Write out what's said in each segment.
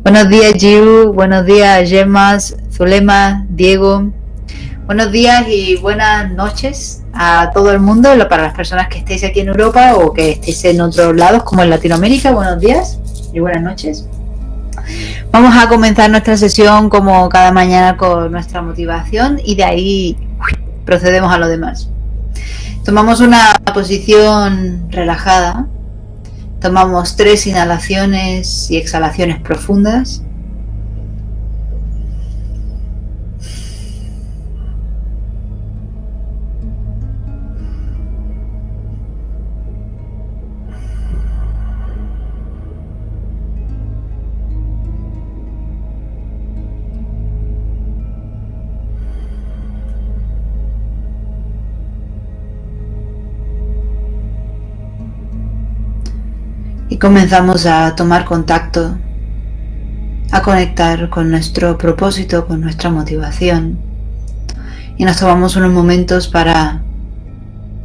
Buenos días, Giu. Buenos días, Yemas, Zulema, Diego. Buenos días y buenas noches a todo el mundo, para las personas que estéis aquí en Europa o que estéis en otros lados, como en Latinoamérica. Buenos días y buenas noches. Vamos a comenzar nuestra sesión como cada mañana con nuestra motivación y de ahí procedemos a lo demás. Tomamos una posición relajada. Tomamos 3 inhalaciones y exhalaciones profundas. Y comenzamos a tomar contacto, a conectar con nuestro propósito, con nuestra motivación. Y nos tomamos unos momentos para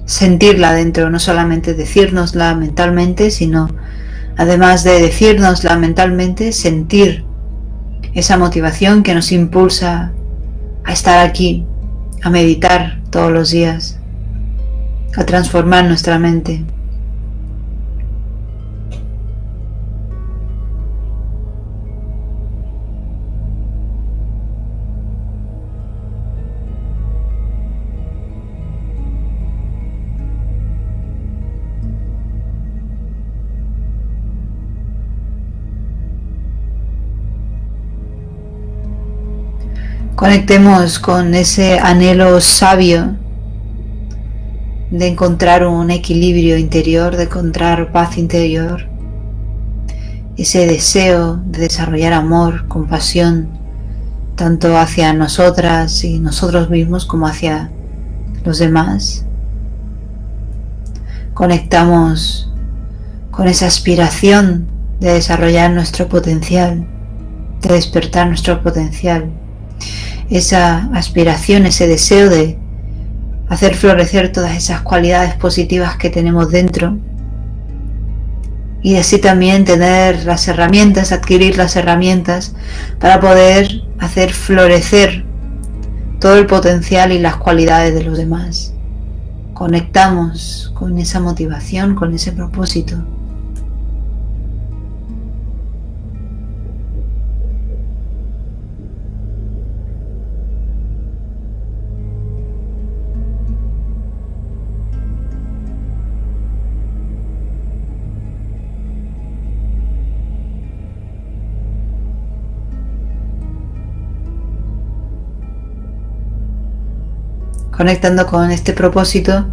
sentirla dentro, no solamente decírnosla mentalmente, sino además de decírnosla mentalmente, sentir esa motivación que nos impulsa a estar aquí, a meditar todos los días, a transformar nuestra mente. Conectemos con ese anhelo sabio de encontrar un equilibrio interior, de encontrar paz interior, ese deseo de desarrollar amor, compasión, tanto hacia nosotras y nosotros mismos como hacia los demás. Conectamos con esa aspiración de desarrollar nuestro potencial, de despertar nuestro potencial. Esa aspiración, ese deseo de hacer florecer todas esas cualidades positivas que tenemos dentro y así también tener las herramientas, adquirir las herramientas para poder hacer florecer todo el potencial y las cualidades de los demás. Conectamos con esa motivación, con ese propósito. Conectando con este propósito,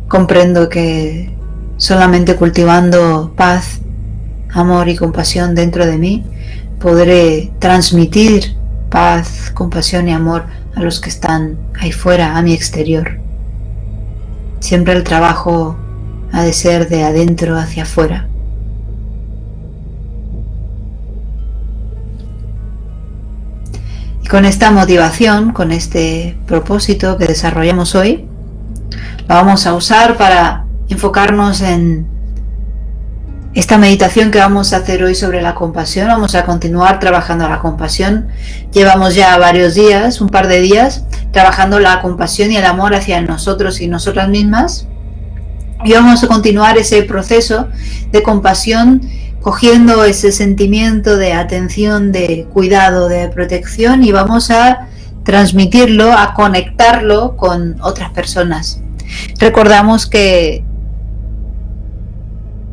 comprendo que solamente cultivando paz, amor y compasión dentro de mí, podré transmitir paz, compasión y amor a los que están ahí fuera, a mi exterior. Siempre el trabajo ha de ser de adentro hacia afuera. Y con esta motivación, con este propósito que desarrollamos hoy, lo vamos a usar para enfocarnos en esta meditación que vamos a hacer hoy sobre la compasión. Vamos a continuar trabajando la compasión. Llevamos ya varios días, un par de días, trabajando la compasión y el amor hacia nosotros y nosotras mismas. Y vamos a continuar ese proceso de compasión, cogiendo ese sentimiento de atención, de cuidado, de protección, y vamos a transmitirlo, a conectarlo con otras personas. Recordamos que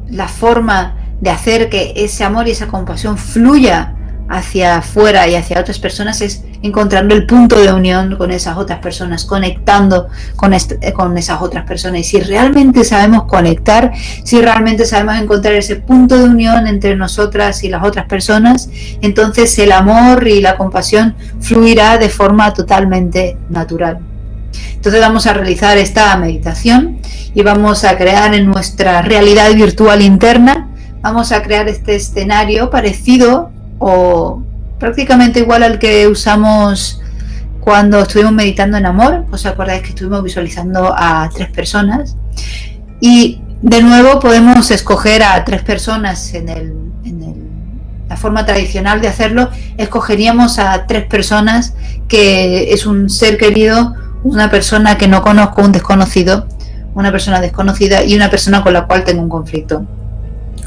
la forma de hacer que ese amor y esa compasión fluya hacia afuera y hacia otras personas es encontrando el punto de unión con esas otras personas, conectando con esas otras personas. Y si realmente sabemos conectar, si realmente sabemos encontrar ese punto de unión entre nosotras y las otras personas, entonces el amor y la compasión fluirá de forma totalmente natural. Entonces vamos a realizar esta meditación y vamos a crear en nuestra realidad virtual interna, vamos a crear este escenario parecido o prácticamente igual al que usamos cuando estuvimos meditando en amor. ¿Os acordáis que estuvimos visualizando a 3 personas? Y de nuevo podemos escoger a 3 personas en la forma tradicional de hacerlo, escogeríamos a 3 personas, que es un ser querido, una persona que no conozco, un desconocido, una persona desconocida y una persona con la cual tengo un conflicto.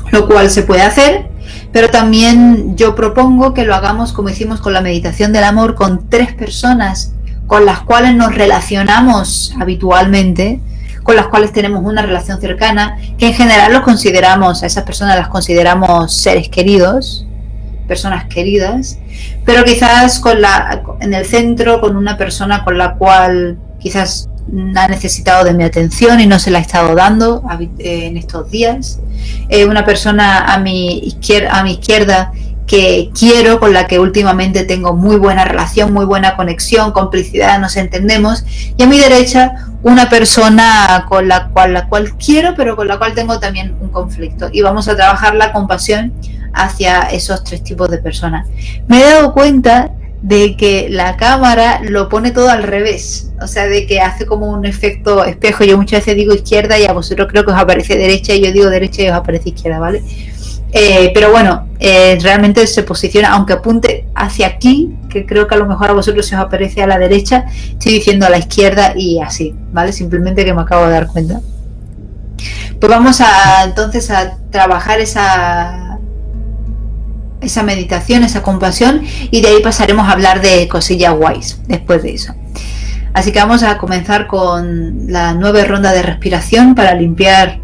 Lo cual se puede hacer, pero también yo propongo que lo hagamos como hicimos con la meditación del amor, con 3 personas con las cuales nos relacionamos habitualmente, con las cuales tenemos una relación cercana, que en general los consideramos, a esas personas las consideramos seres queridos, personas queridas, pero quizás en el centro, con una persona con la cual quizás ha necesitado de mi atención y no se la he estado dando en estos días, una persona a mi izquierda que quiero, con la que últimamente tengo muy buena relación, muy buena conexión, complicidad, nos entendemos, y a mi derecha una persona con la cual quiero, pero con la cual tengo también un conflicto, y vamos a trabajar la compasión hacia esos 3 tipos de personas. Me he dado cuenta de que la cámara lo pone todo al revés, o sea, de que hace como un efecto espejo. Yo muchas veces digo izquierda y a vosotros creo que os aparece derecha, y yo digo derecha y os aparece izquierda, ¿vale? Pero bueno, realmente se posiciona, aunque apunte hacia aquí, que creo que a lo mejor a vosotros se os aparece a la derecha, estoy diciendo a la izquierda y así, ¿vale? Simplemente que me acabo de dar cuenta. Pues vamos entonces a trabajar esa meditación, esa compasión, y de ahí pasaremos a hablar de cosillas guays después de eso. Así que vamos a comenzar con la 9 ronda de respiración para limpiar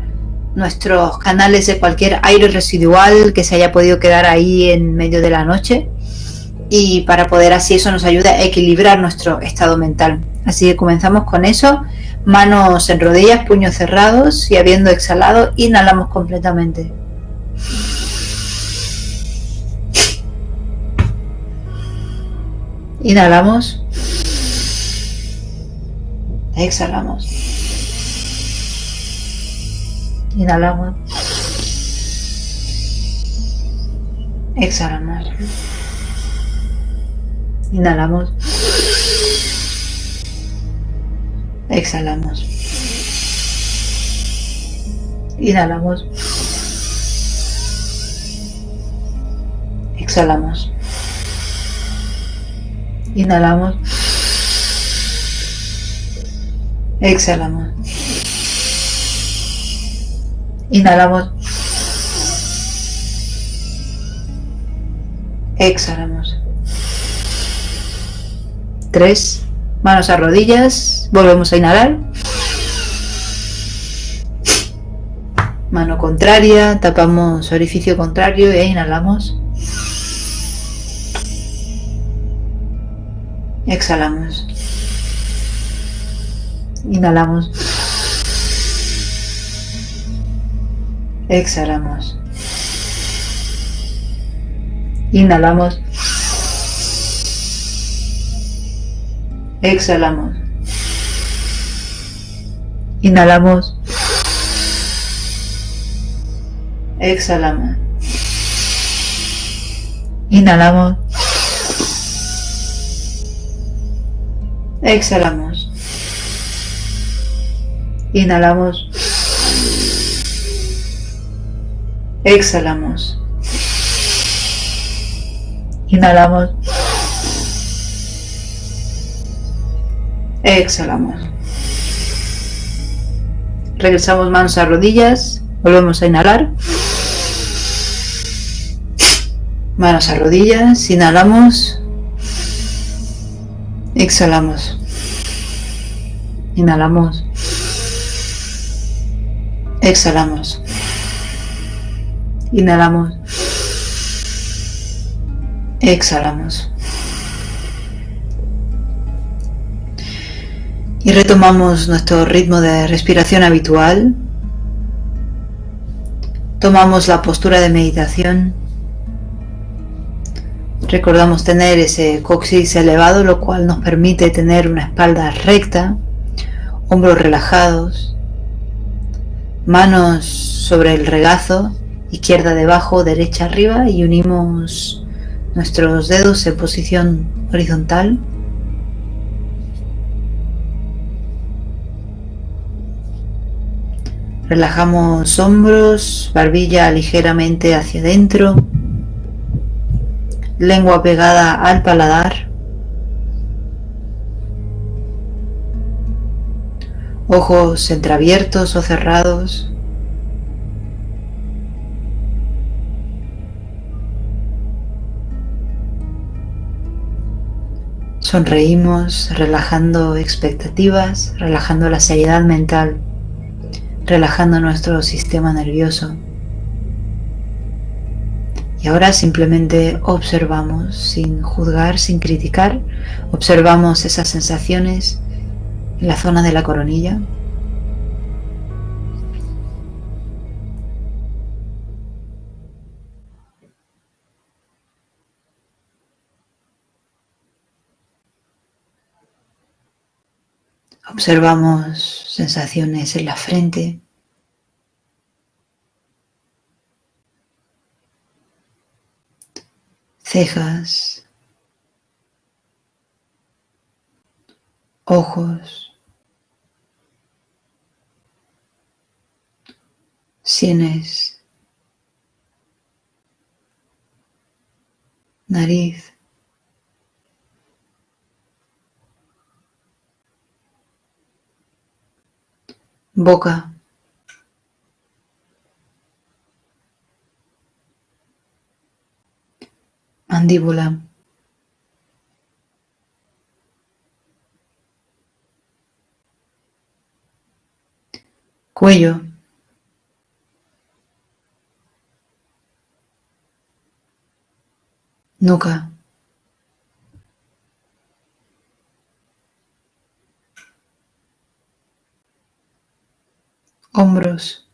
nuestros canales de cualquier aire residual que se haya podido quedar ahí en medio de la noche, y para poder así eso nos ayuda a equilibrar nuestro estado mental. Así que comenzamos con eso, manos en rodillas, puños cerrados, y habiendo exhalado, inhalamos completamente. Inhalamos. Exhalamos. Inhalamos. Exhalamos. Inhalamos. Exhalamos. Inhalamos. Exhalamos. Inhalamos. Exhalamos. Inhalamos. Exhalamos. 3. Manos a rodillas. Volvemos a inhalar. Mano contraria. Tapamos orificio contrario e inhalamos. Exhalamos. Inhalamos. Exhalamos. Inhalamos. Exhalamos. Inhalamos. Exhalamos. Inhalamos. Exhalamos. Inhalamos. Exhalamos. Inhalamos. Exhalamos. Regresamos manos a rodillas. Volvemos a inhalar. Manos a rodillas. Inhalamos. Exhalamos. Inhalamos. Exhalamos. Inhalamos. Exhalamos. Y retomamos nuestro ritmo de respiración habitual. Tomamos la postura de meditación. Recordamos tener ese coxis elevado, lo cual nos permite tener una espalda recta, hombros relajados, manos sobre el regazo, izquierda debajo, derecha arriba, y unimos nuestros dedos en posición horizontal. Relajamos hombros, barbilla ligeramente hacia adentro. lengua pegada al paladar, ojos entreabiertos o cerrados. Sonreímos, relajando expectativas, relajando la seriedad mental, relajando nuestro sistema nervioso. Y ahora simplemente observamos, sin juzgar, sin criticar, observamos esas sensaciones en la zona de la coronilla. Observamos sensaciones en la frente, cejas, ojos, sienes, nariz, boca, mandíbula, cuello, nuca, hombros,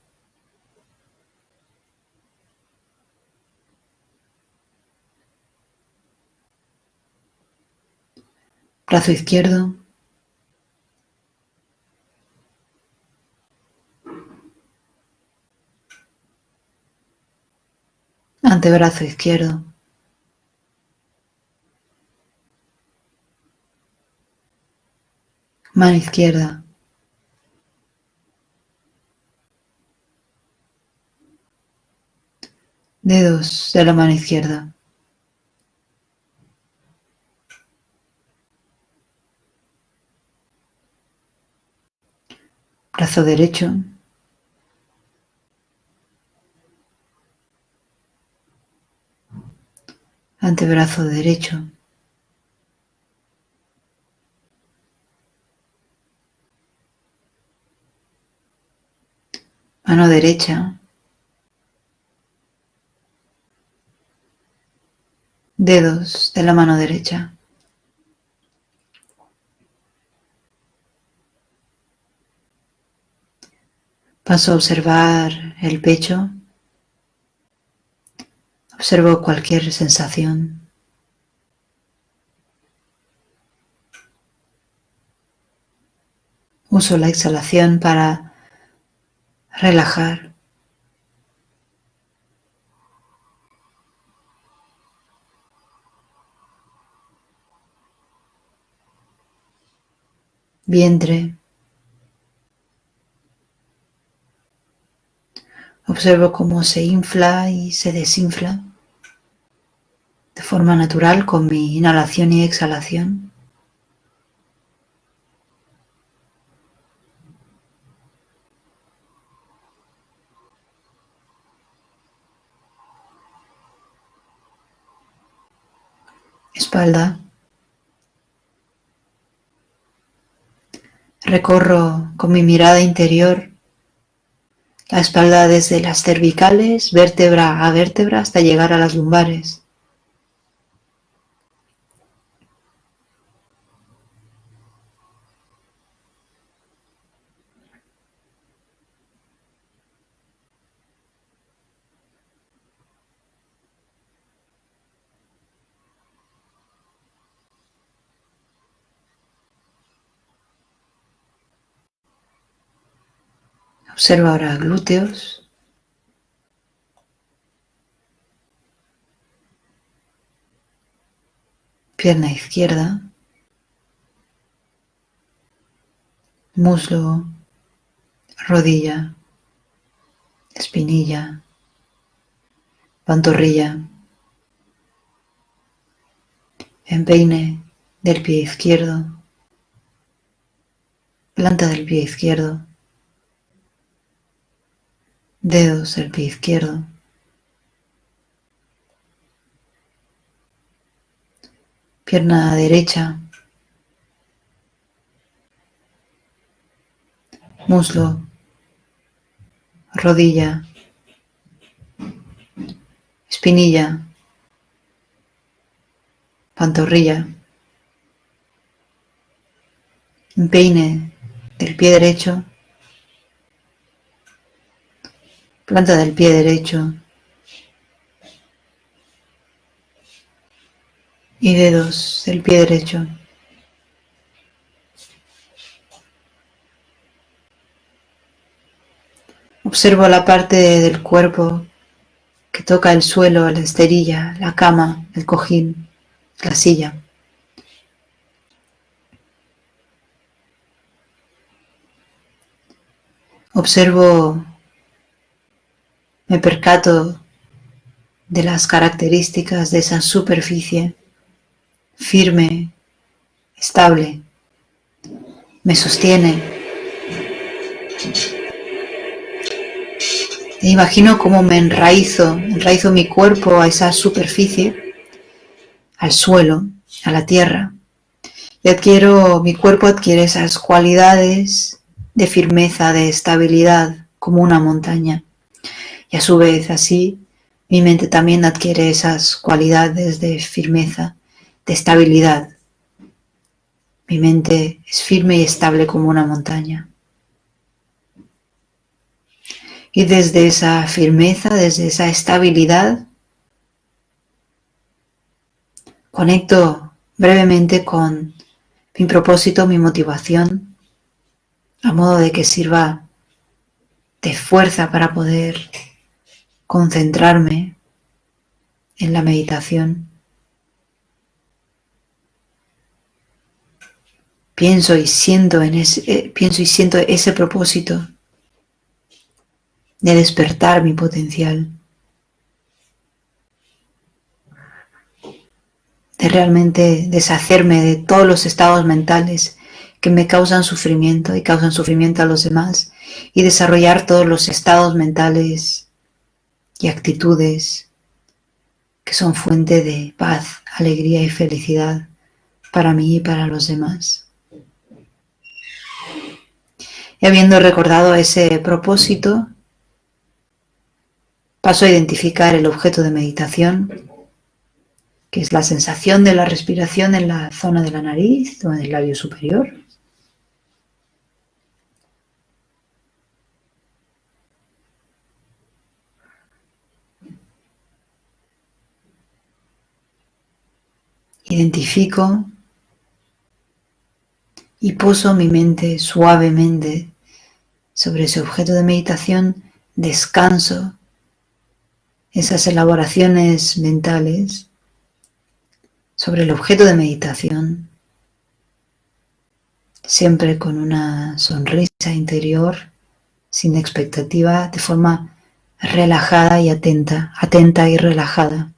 brazo izquierdo, antebrazo izquierdo, mano izquierda, dedos de la mano izquierda, brazo derecho, antebrazo derecho, mano derecha, dedos de la mano derecha. Paso a observar el pecho, observo cualquier sensación. Uso la exhalación para relajar. Vientre. Observo cómo se infla y se desinfla de forma natural con mi inhalación y exhalación. Espalda. Recorro con mi mirada interior la espalda desde las cervicales, vértebra a vértebra, hasta llegar a las lumbares. Observa ahora glúteos, pierna izquierda, muslo, rodilla, espinilla, pantorrilla, empeine del pie izquierdo, planta del pie izquierdo, dedos del pie izquierdo, pierna derecha, muslo, rodilla, espinilla, pantorrilla, empeine del pie derecho, planta del pie derecho y dedos del pie derecho. Observo la parte del cuerpo que toca el suelo, la esterilla, la cama, el cojín, la silla. Observo, me percato de las características de esa superficie firme, estable, me sostiene. E imagino cómo me enraizo mi cuerpo a esa superficie, al suelo, a la tierra. Y mi cuerpo adquiere esas cualidades de firmeza, de estabilidad, como una montaña. Y a su vez, así, mi mente también adquiere esas cualidades de firmeza, de estabilidad. Mi mente es firme y estable como una montaña. Y desde esa firmeza, desde esa estabilidad, conecto brevemente con mi propósito, mi motivación, a modo de que sirva de fuerza para poder concentrarme en la meditación. Pienso y siento ese propósito de despertar mi potencial, de realmente deshacerme de todos los estados mentales que me causan sufrimiento y causan sufrimiento a los demás, y desarrollar todos los estados mentales y actitudes que son fuente de paz, alegría y felicidad para mí y para los demás. Y habiendo recordado ese propósito, paso a identificar el objeto de meditación, que es la sensación de la respiración en la zona de la nariz o en el labio superior. Identifico y poso mi mente suavemente sobre ese objeto de meditación, descanso esas elaboraciones mentales sobre el objeto de meditación, siempre con una sonrisa interior, sin expectativa, de forma relajada y atenta y relajada.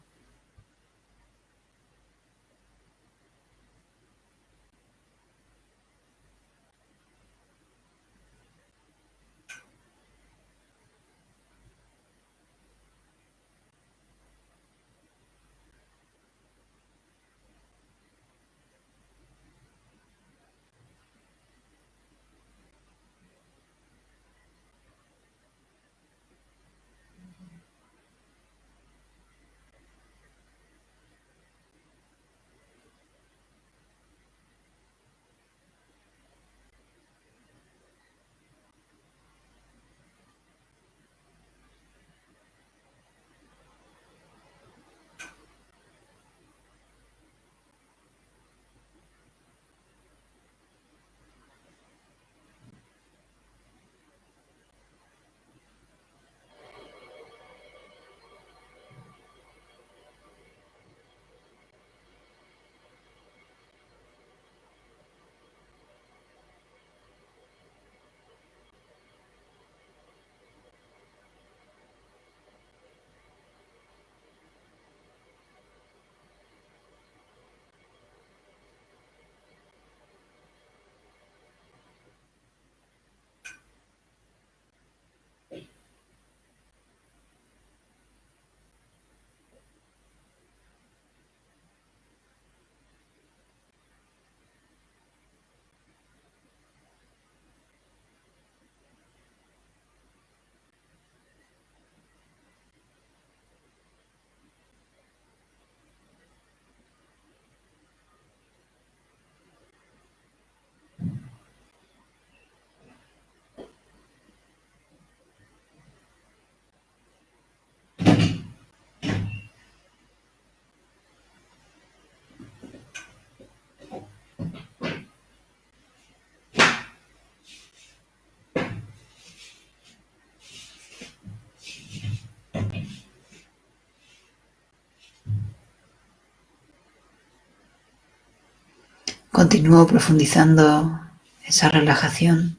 Continúo profundizando esa relajación,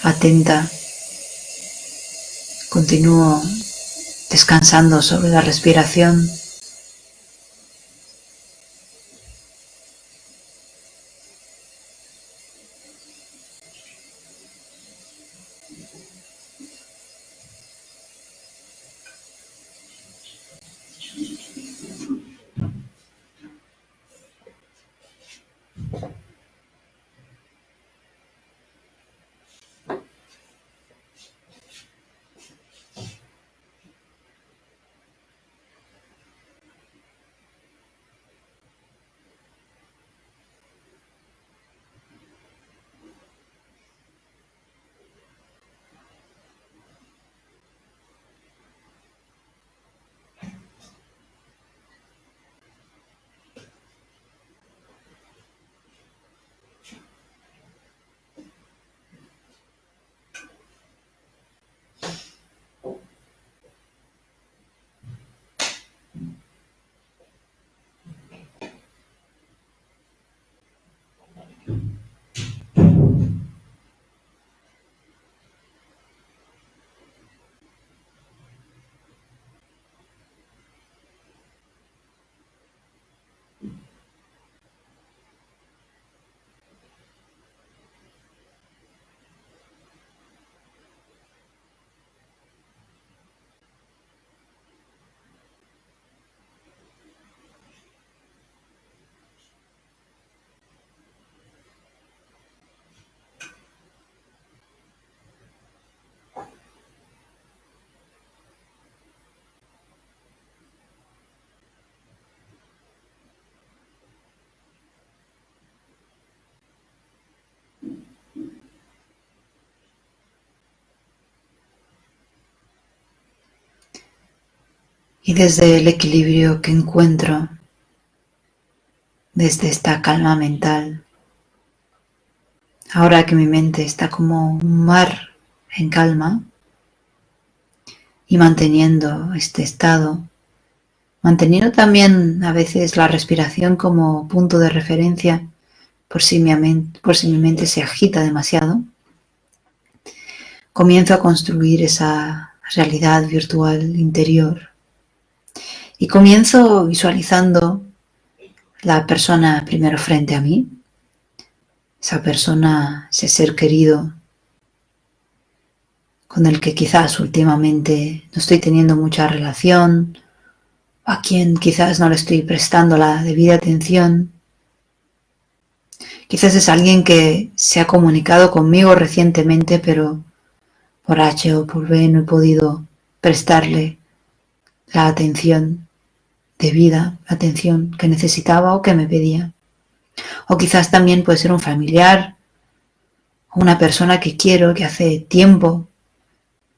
atenta. Continúo descansando sobre la respiración. Y desde el equilibrio que encuentro, desde esta calma mental, ahora que mi mente está como un mar en calma y manteniendo este estado, manteniendo también a veces la respiración como punto de referencia por si mi mente se agita demasiado, comienzo a construir esa realidad virtual interior y comienzo visualizando la persona primero frente a mí, esa persona, ese ser querido con el que quizás últimamente no estoy teniendo mucha relación, o a quien quizás no le estoy prestando la debida atención. Quizás es alguien que se ha comunicado conmigo recientemente, pero por H o por B no he podido prestarle la atención debida, la atención que necesitaba o que me pedía. O quizás también puede ser un familiar, o una persona que quiero, que hace tiempo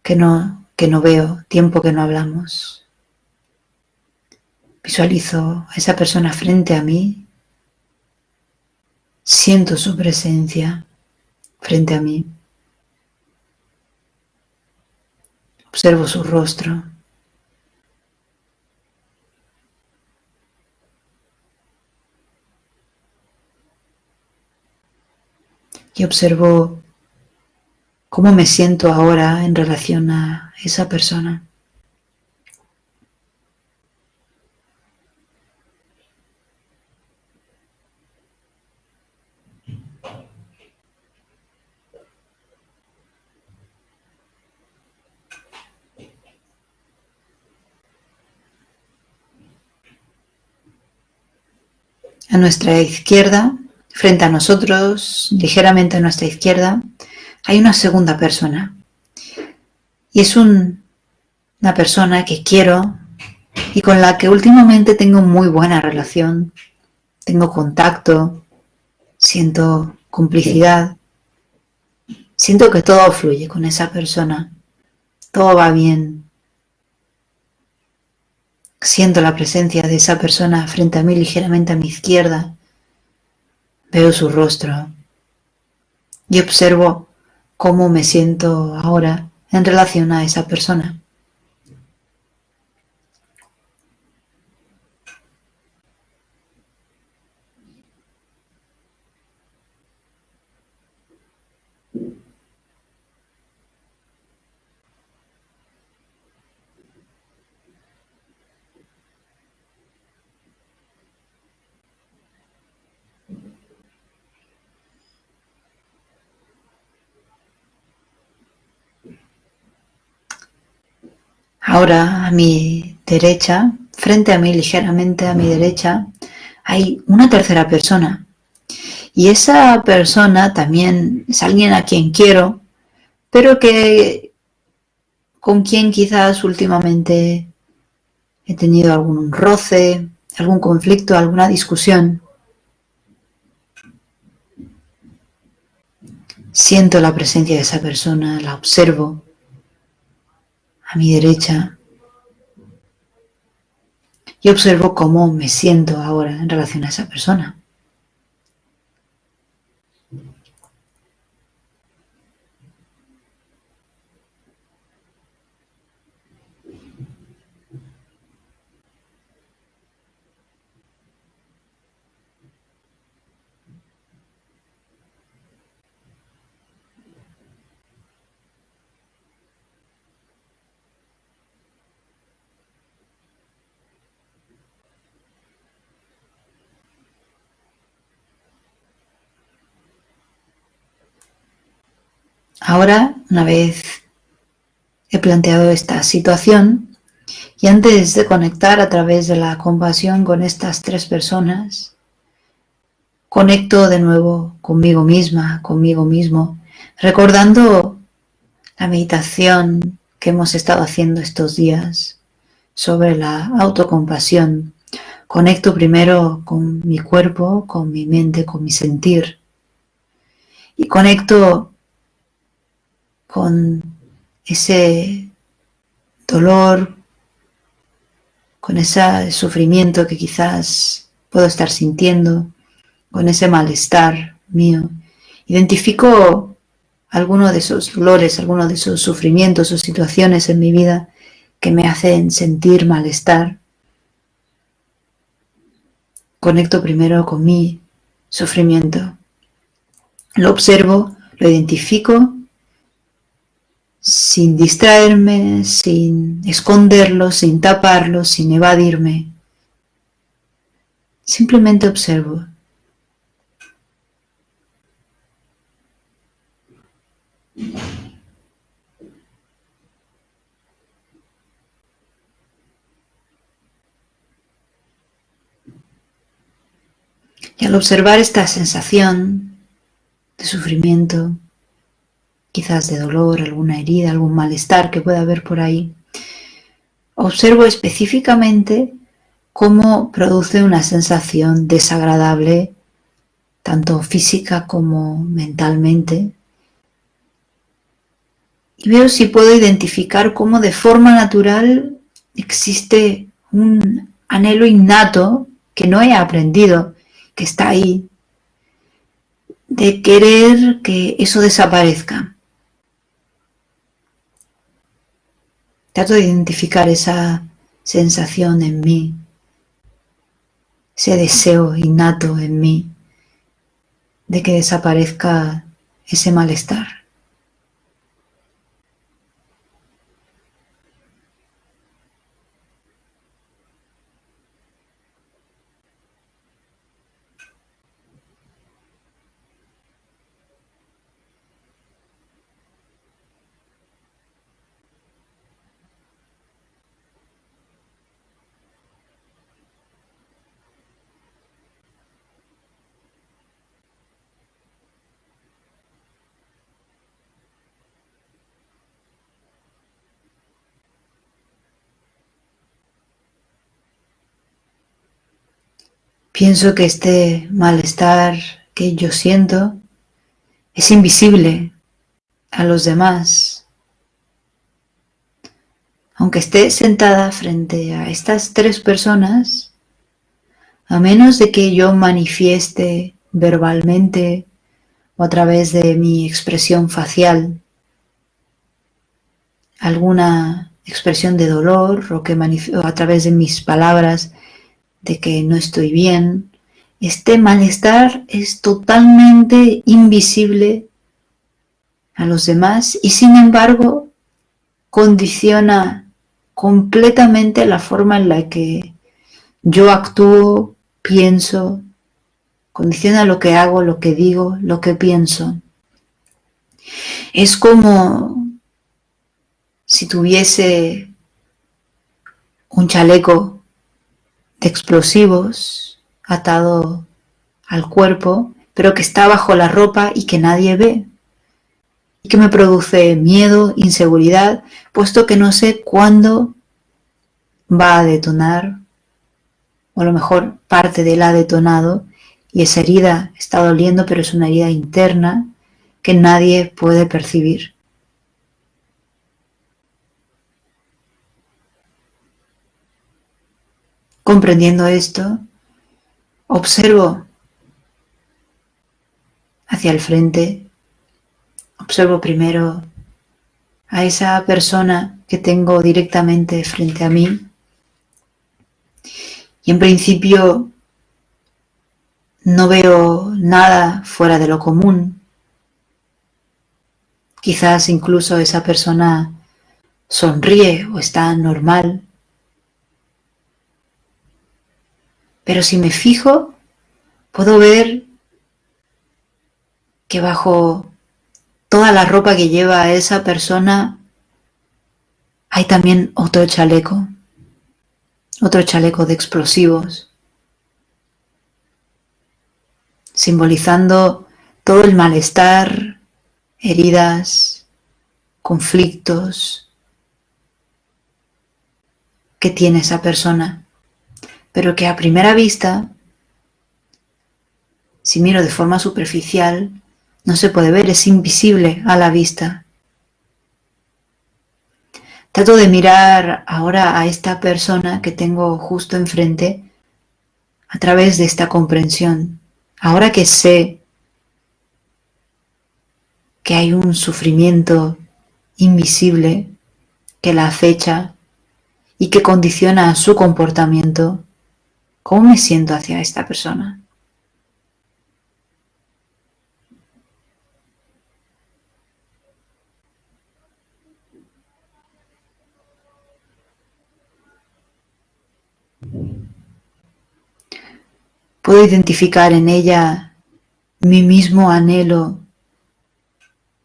que no veo, tiempo que no hablamos. Visualizo a esa persona frente a mí, siento su presencia frente a mí, observo su rostro y observo cómo me siento ahora en relación a esa persona. A nuestra izquierda, frente a nosotros, ligeramente a nuestra izquierda, hay una segunda persona. Y es una persona que quiero y con la que últimamente tengo muy buena relación. Tengo contacto, siento complicidad, siento que todo fluye con esa persona, todo va bien. Siento la presencia de esa persona frente a mí, ligeramente a mi izquierda. Veo su rostro y observo cómo me siento ahora en relación a esa persona. Ahora a mi derecha, frente a mí, ligeramente a mi derecha, hay una tercera persona. Y esa persona también es alguien a quien quiero, pero que con quien quizás últimamente he tenido algún roce, algún conflicto, alguna discusión. Siento la presencia de esa persona, la observo a mi derecha y observo cómo me siento ahora en relación a esa persona. Ahora, una vez he planteado esta situación y antes de conectar a través de la compasión con estas tres personas, conecto de nuevo conmigo misma, conmigo mismo, recordando la meditación que hemos estado haciendo estos días sobre la autocompasión. Conecto primero con mi cuerpo, con mi mente, con mi sentir y conecto con ese dolor, con ese sufrimiento que quizás puedo estar sintiendo, con ese malestar mío. Identifico alguno de esos dolores, alguno de esos sufrimientos o situaciones en mi vida que me hacen sentir malestar. Conecto primero con mi sufrimiento. Lo observo, lo identifico, sin distraerme, sin esconderlo, sin taparlo, sin evadirme. Simplemente observo. Y al observar esta sensación de sufrimiento, quizás de dolor, alguna herida, algún malestar que pueda haber por ahí, observo específicamente cómo produce una sensación desagradable, tanto física como mentalmente. Y veo si puedo identificar cómo de forma natural existe un anhelo innato que no he aprendido, que está ahí, de querer que eso desaparezca. Trato de identificar esa sensación en mí, ese deseo innato en mí de que desaparezca ese malestar. Pienso que este malestar que yo siento es invisible a los demás. Aunque esté sentada frente a estas tres personas, a menos de que yo manifieste verbalmente o a través de mi expresión facial alguna expresión de dolor o a través de mis palabras de que no estoy bien, este malestar es totalmente invisible a los demás y sin embargo condiciona completamente la forma en la que yo actúo, pienso, condiciona lo que hago, lo que digo, lo que pienso. Es como si tuviese un chaleco de explosivos atado al cuerpo, pero que está bajo la ropa y que nadie ve, y que me produce miedo, inseguridad, puesto que no sé cuándo va a detonar, o a lo mejor parte de él ha detonado, y esa herida está doliendo, pero es una herida interna que nadie puede percibir. Comprendiendo esto, observo hacia el frente, observo primero a esa persona que tengo directamente frente a mí, y en principio no veo nada fuera de lo común. Quizás incluso esa persona sonríe o está normal. Pero si me fijo, puedo ver que bajo toda la ropa que lleva esa persona hay también otro chaleco de explosivos, simbolizando todo el malestar, heridas, conflictos que tiene esa persona, pero que a primera vista, si miro de forma superficial, no se puede ver, es invisible a la vista. Trato de mirar ahora a esta persona que tengo justo enfrente a través de esta comprensión. Ahora que sé que hay un sufrimiento invisible que la acecha y que condiciona su comportamiento, ¿cómo me siento hacia esta persona? ¿Puedo identificar en ella mi mismo anhelo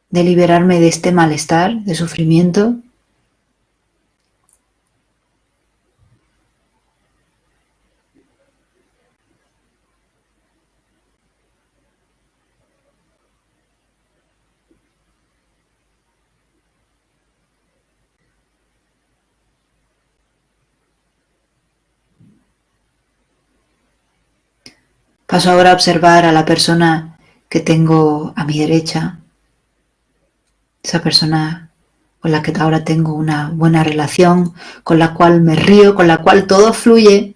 de liberarme de este malestar, de sufrimiento? Paso ahora a observar a la persona que tengo a mi derecha, esa persona con la que ahora tengo una buena relación, con la cual me río, con la cual todo fluye,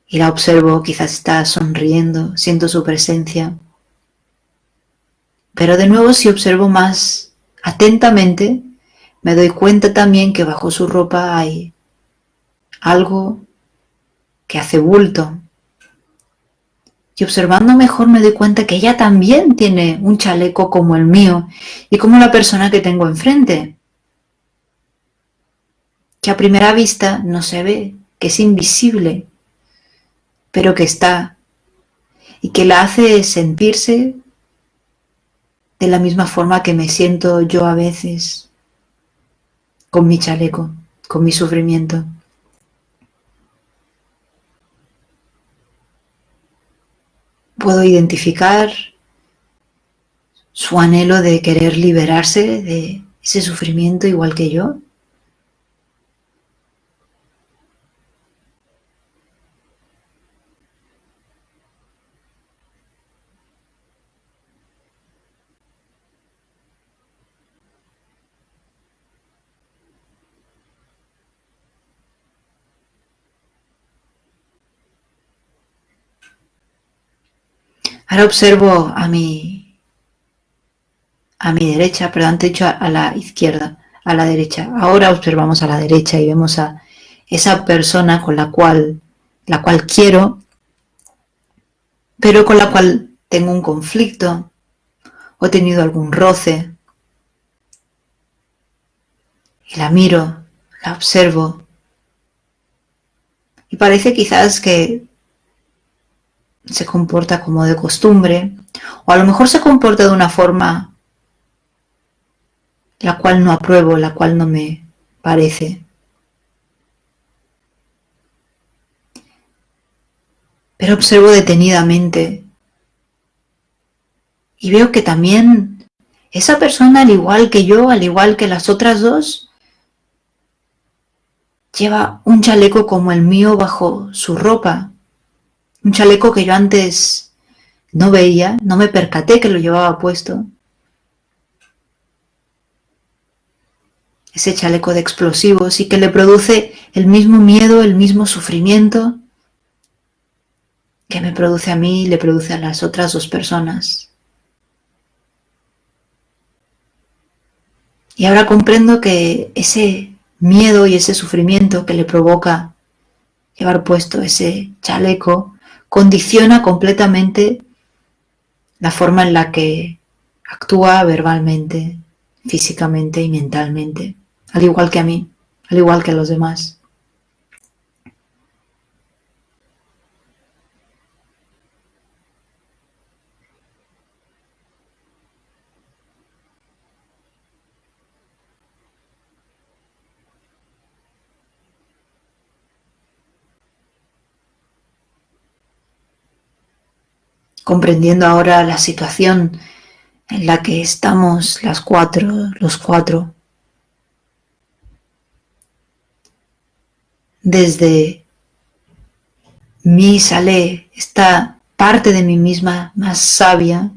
y la observo, quizás está sonriendo, siento su presencia. Pero de nuevo, si observo más atentamente, me doy cuenta también que bajo su ropa hay algo que hace bulto. Y observando mejor me doy cuenta que ella también tiene un chaleco como el mío y como la persona que tengo enfrente, que a primera vista no se ve, que es invisible, pero que está y que la hace sentirse de la misma forma que me siento yo a veces con mi chaleco, con mi sufrimiento. Puedo identificar su anhelo de querer liberarse de ese sufrimiento igual que yo. Ahora observo a mi derecha, perdón, antes he dicho a la izquierda, a la derecha. Ahora observamos a la derecha y vemos a esa persona con la cual quiero, pero con la cual tengo un conflicto o he tenido algún roce. Y la miro, la observo y parece quizás que se comporta como de costumbre o a lo mejor se comporta de una forma la cual no apruebo, la cual no me parece. pero observo detenidamente y veo que también esa persona, al igual que yo, al igual que las otras dos, lleva un chaleco como el mío bajo su ropa. Un chaleco que yo antes no veía, no me percaté que lo llevaba puesto. Ese chaleco de explosivos y que le produce el mismo miedo, el mismo sufrimiento que me produce a mí y le produce a las otras dos personas. Y ahora comprendo que ese miedo y ese sufrimiento que le provoca llevar puesto ese chaleco condiciona completamente la forma en la que actúa verbalmente, físicamente y mentalmente, al igual que a mí, al igual que a los demás. Comprendiendo ahora la situación en la que estamos las cuatro, los cuatro, desde mí sale esta parte de mí misma más sabia,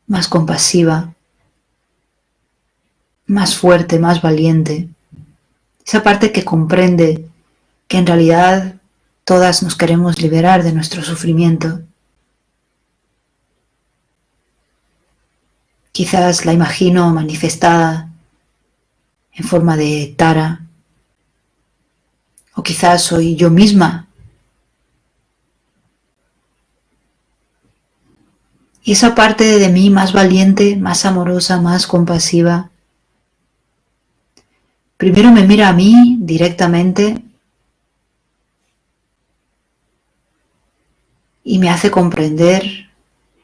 más compasiva, más fuerte, más valiente. Esa parte que comprende que en realidad todas nos queremos liberar de nuestro sufrimiento. Quizás la imagino manifestada en forma de Tara, o quizás soy yo misma. Y esa parte de mí más valiente, más amorosa, más compasiva, primero me mira a mí directamente y me hace comprender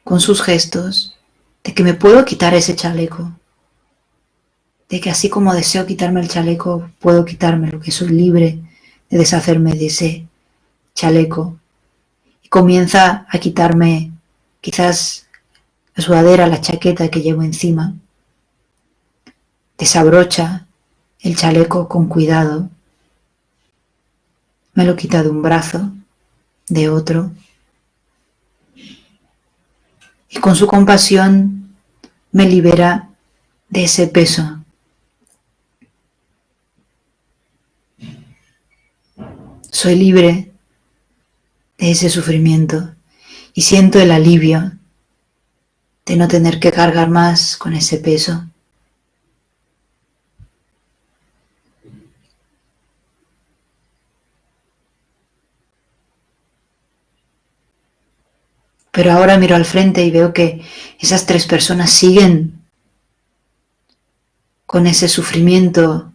con sus gestos de que me puedo quitar ese chaleco, de que así como deseo quitarme el chaleco, puedo quitármelo, que soy libre de deshacerme de ese chaleco. Y comienza a quitarme quizás la sudadera, la chaqueta que llevo encima. Desabrocha el chaleco con cuidado. Me lo quita de un brazo, de otro. Y con su compasión me libera de ese peso. Soy libre de ese sufrimiento y siento el alivio de no tener que cargar más con ese peso. Pero ahora miro al frente y veo que esas tres personas siguen con ese sufrimiento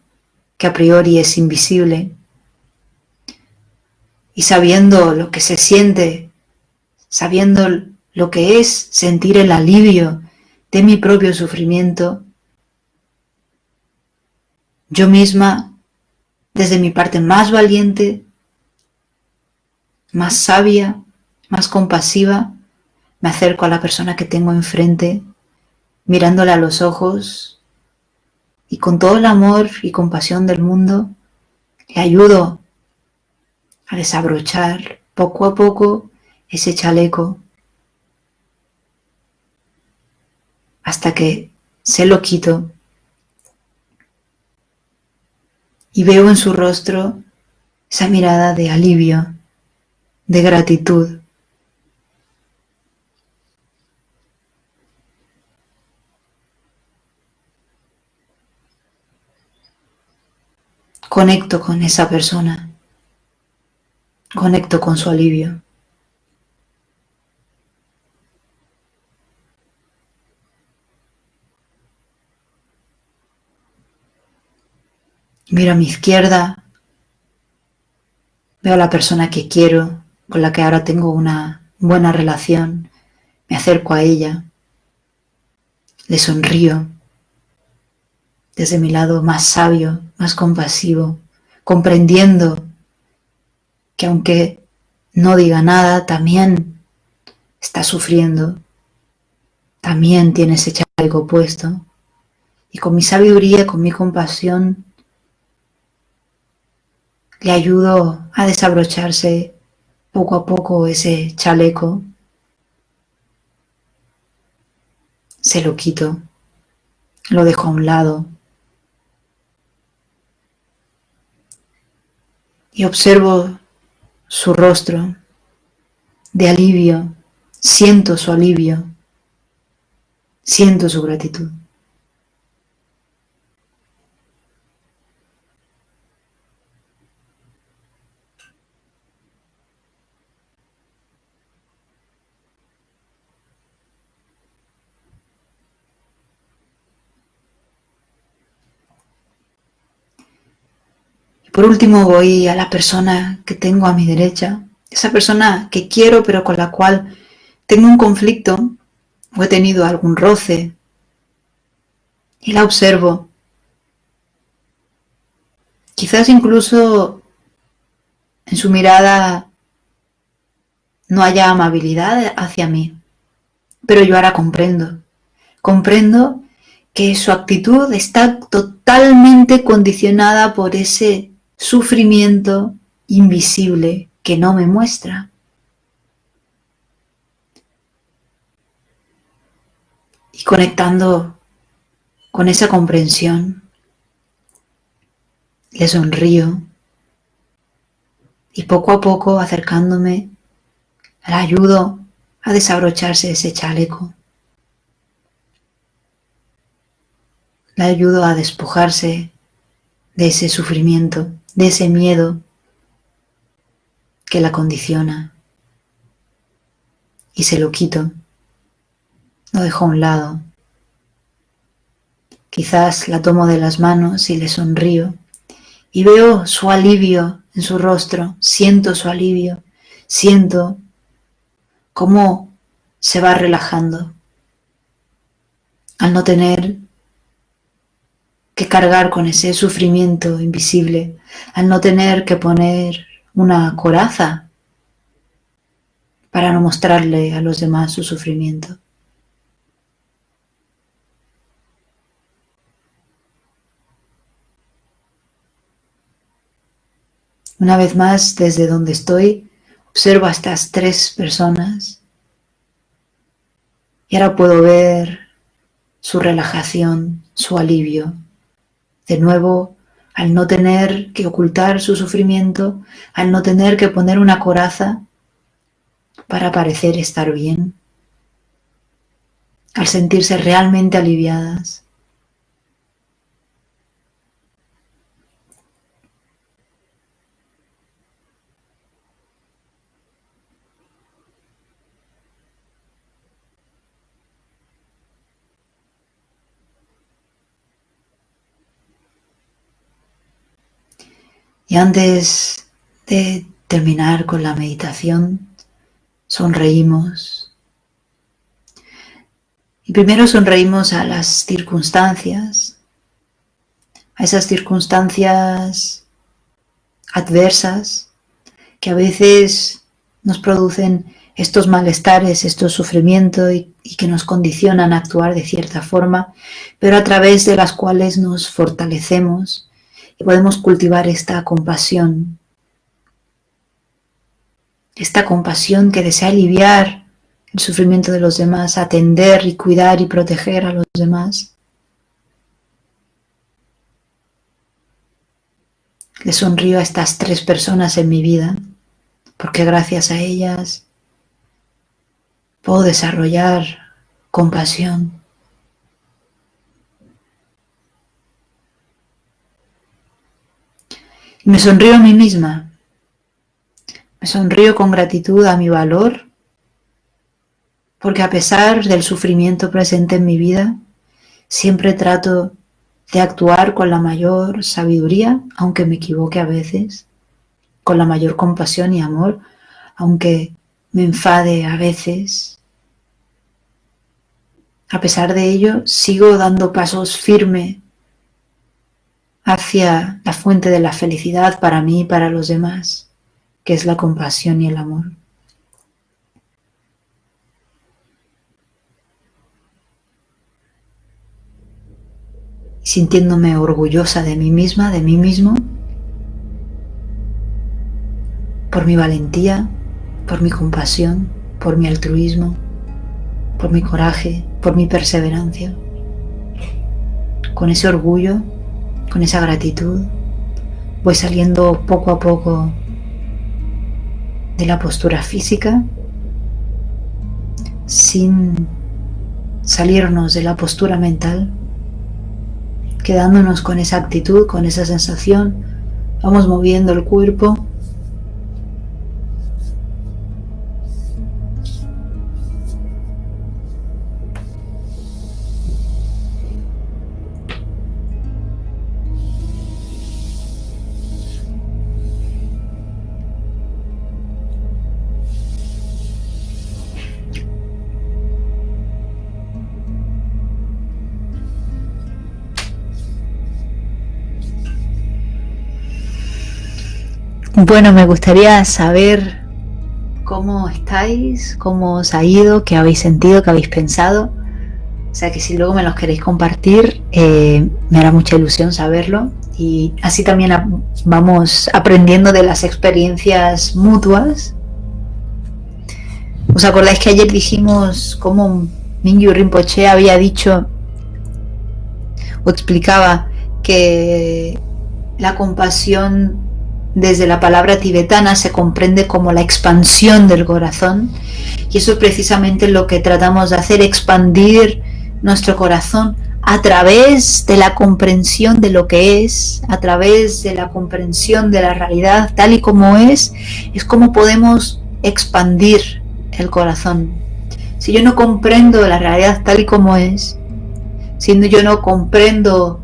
que a priori es invisible. Y sabiendo lo que se siente, sabiendo lo que es sentir el alivio de mi propio sufrimiento, yo misma, desde mi parte más valiente, más sabia, más compasiva, me acerco a la persona que tengo enfrente, mirándole a los ojos y con todo el amor y compasión del mundo, le ayudo a desabrochar poco a poco ese chaleco hasta que se lo quito y veo en su rostro esa mirada de alivio, de gratitud. Conecto con esa persona, conecto con su alivio. Miro a mi izquierda, veo a la persona que quiero, con la que ahora tengo una buena relación, me acerco a ella, le sonrío desde mi lado más sabio, más compasivo, comprendiendo que aunque no diga nada, también está sufriendo, también tiene ese chaleco puesto. Y con mi sabiduría, con mi compasión, le ayudo a desabrocharse poco a poco ese chaleco. Se lo quito, lo dejo a un lado y observo su rostro de alivio. Siento su alivio, siento su gratitud. Por último voy a la persona que tengo a mi derecha, esa persona que quiero pero con la cual tengo un conflicto o he tenido algún roce, y la observo. Quizás incluso en su mirada no haya amabilidad hacia mí, pero yo ahora comprendo que su actitud está totalmente condicionada por ese sufrimiento invisible que no me muestra. Y conectando con esa comprensión, le sonrío y poco a poco acercándome, la ayudo a desabrocharse ese chaleco. La ayudo a despojarse de ese sufrimiento, de ese miedo que la condiciona. Y se lo quito, lo dejo a un lado. Quizás la tomo de las manos y le sonrío y veo su alivio en su rostro, siento su alivio, siento cómo se va relajando al no tener que cargar con ese sufrimiento invisible, al no tener que poner una coraza para no mostrarle a los demás su sufrimiento. Una vez más, desde donde estoy, observo a estas tres personas y ahora puedo ver su relajación, su alivio. De nuevo, al no tener que ocultar su sufrimiento, al no tener que poner una coraza para parecer estar bien, al sentirse realmente aliviadas. Y antes de terminar con la meditación, sonreímos. Y primero sonreímos a las circunstancias, a esas circunstancias adversas que a veces nos producen estos malestares, estos sufrimientos y que nos condicionan a actuar de cierta forma, pero a través de las cuales nos fortalecemos y podemos cultivar esta compasión que desea aliviar el sufrimiento de los demás, atender y cuidar y proteger a los demás. Le sonrío a estas tres personas en mi vida, porque gracias a ellas puedo desarrollar compasión. Y me sonrío a mí misma. Me sonrío con gratitud a mi valor, porque a pesar del sufrimiento presente en mi vida, siempre trato de actuar con la mayor sabiduría, aunque me equivoque a veces, con la mayor compasión y amor, aunque me enfade a veces. A pesar de ello, sigo dando pasos firmes hacia la fuente de la felicidad para mí y para los demás. que es la compasión y el amor. Sintiéndome orgullosa de mí misma, de mí mismo, por mi valentía, por mi compasión, por mi altruismo, por mi coraje, por mi perseverancia. Con ese orgullo, con esa gratitud, voy saliendo poco a poco de la postura física, sin salirnos de la postura mental, quedándonos con esa actitud, con esa sensación. Vamos moviendo el cuerpo. Bueno, me gustaría saber cómo estáis, cómo os ha ido, qué habéis sentido, qué habéis pensado. O sea que si luego me los queréis compartir, me hará mucha ilusión saberlo. Y así también vamos aprendiendo de las experiencias mutuas. ¿Os acordáis que ayer dijimos cómo Mingyur Rinpoche había dicho o explicaba que la compasión desde la palabra tibetana se comprende como la expansión del corazón? Y eso es precisamente lo que tratamos de hacer, expandir nuestro corazón a través de la comprensión de lo que es, a través de la comprensión de la realidad tal y como es como podemos expandir el corazón. Si yo no comprendo la realidad tal y como es, si yo no comprendo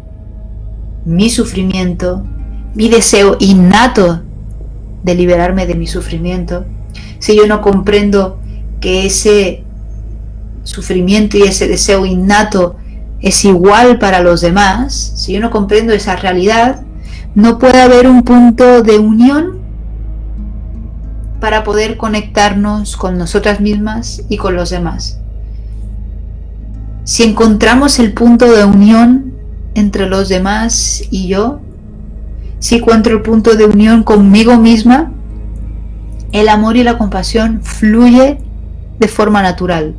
mi sufrimiento, mi deseo innato de liberarme de mi sufrimiento, si yo no comprendo que ese sufrimiento y ese deseo innato es igual para los demás, si yo no comprendo esa realidad, no puede haber un punto de unión para poder conectarnos con nosotras mismas y con los demás. Si encontramos el punto de unión entre los demás y yo, si encuentro el punto de unión conmigo misma, el amor y la compasión fluye de forma natural.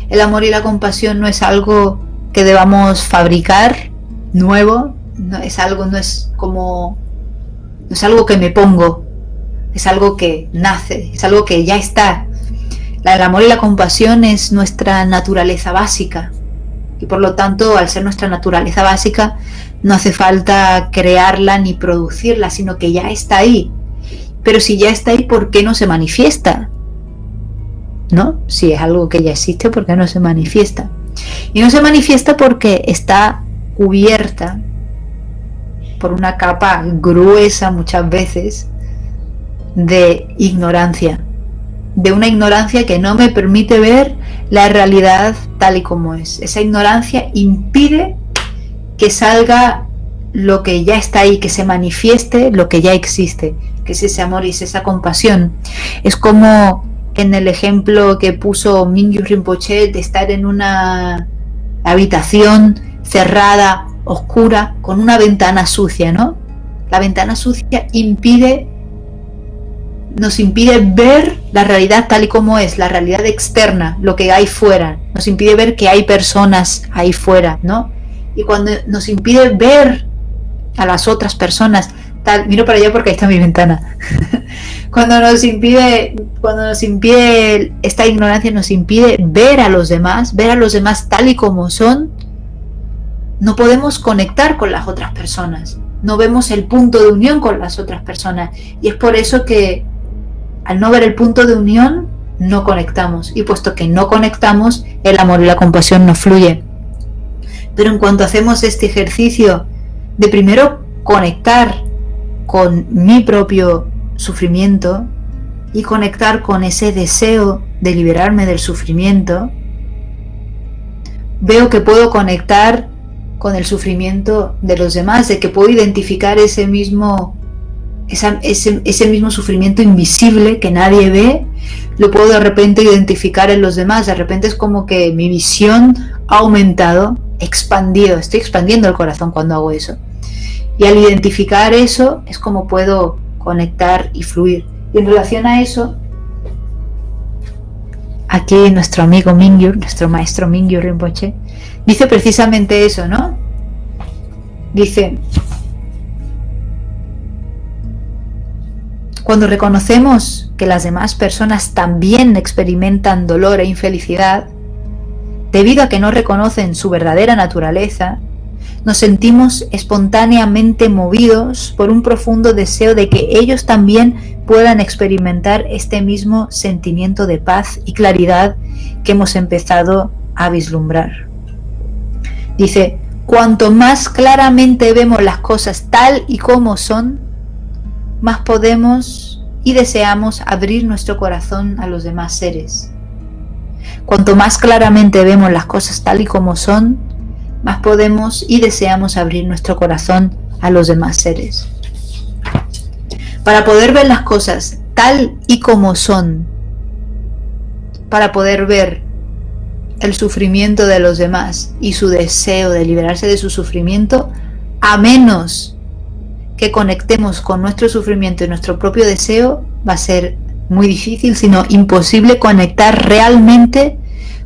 El amor y la compasión no es algo que debamos fabricar nuevo, no es algo que me pongo, es algo que nace, es algo que ya está. El amor y la compasión es nuestra naturaleza básica y por lo tanto, al ser nuestra naturaleza básica, no hace falta crearla ni producirla, sino que ya está ahí. Pero si ya está ahí, ¿por qué no se manifiesta? ¿No? Si es algo que ya existe, ¿por qué no se manifiesta? Y no se manifiesta porque está cubierta por una capa gruesa muchas veces de ignorancia, de una ignorancia que no me permite ver la realidad tal y como es. Esa ignorancia impide que salga lo que ya está ahí, que se manifieste lo que ya existe, que es ese amor y es esa compasión. Es como en el ejemplo que puso Mingyur Rinpoche de estar en una habitación cerrada, oscura, con una ventana sucia, ¿no? La ventana sucia nos impide ver la realidad tal y como es, la realidad externa, lo que hay fuera, nos impide ver que hay personas ahí fuera, ¿no? Y cuando nos impide ver a las otras personas, miro para allá porque ahí está mi ventana. Cuando nos impide esta ignorancia, nos impide ver a los demás tal y como son, no podemos conectar con las otras personas, no vemos el punto de unión con las otras personas, y es por eso que al no ver el punto de unión no conectamos, y puesto que no conectamos, el amor y la compasión no fluye. Pero en cuanto hacemos este ejercicio de primero conectar con mi propio sufrimiento y conectar con ese deseo de liberarme del sufrimiento, veo que puedo conectar con el sufrimiento de los demás, de que puedo identificar ese mismo ese mismo sufrimiento invisible que nadie ve, lo puedo de repente identificar en los demás. De repente es como que mi visión ha aumentado, expandido, estoy expandiendo el corazón cuando hago eso. Y al identificar eso es como puedo conectar y fluir. Y en relación a eso, aquí nuestro amigo Mingyur, nuestro maestro Mingyur Rinpoche, dice precisamente eso, ¿no? Dice: cuando reconocemos que las demás personas también experimentan dolor e infelicidad, debido a que no reconocen su verdadera naturaleza, nos sentimos espontáneamente movidos por un profundo deseo de que ellos también puedan experimentar este mismo sentimiento de paz y claridad que hemos empezado a vislumbrar. Dice: cuanto más claramente vemos las cosas tal y como son, más podemos y deseamos abrir nuestro corazón a los demás seres. Cuanto más claramente vemos las cosas tal y como son, más podemos y deseamos abrir nuestro corazón a los demás seres. Para poder ver las cosas tal y como son, para poder ver el sufrimiento de los demás y su deseo de liberarse de su sufrimiento, a menos que conectemos con nuestro sufrimiento y nuestro propio deseo, va a ser muy difícil, sino imposible conectar realmente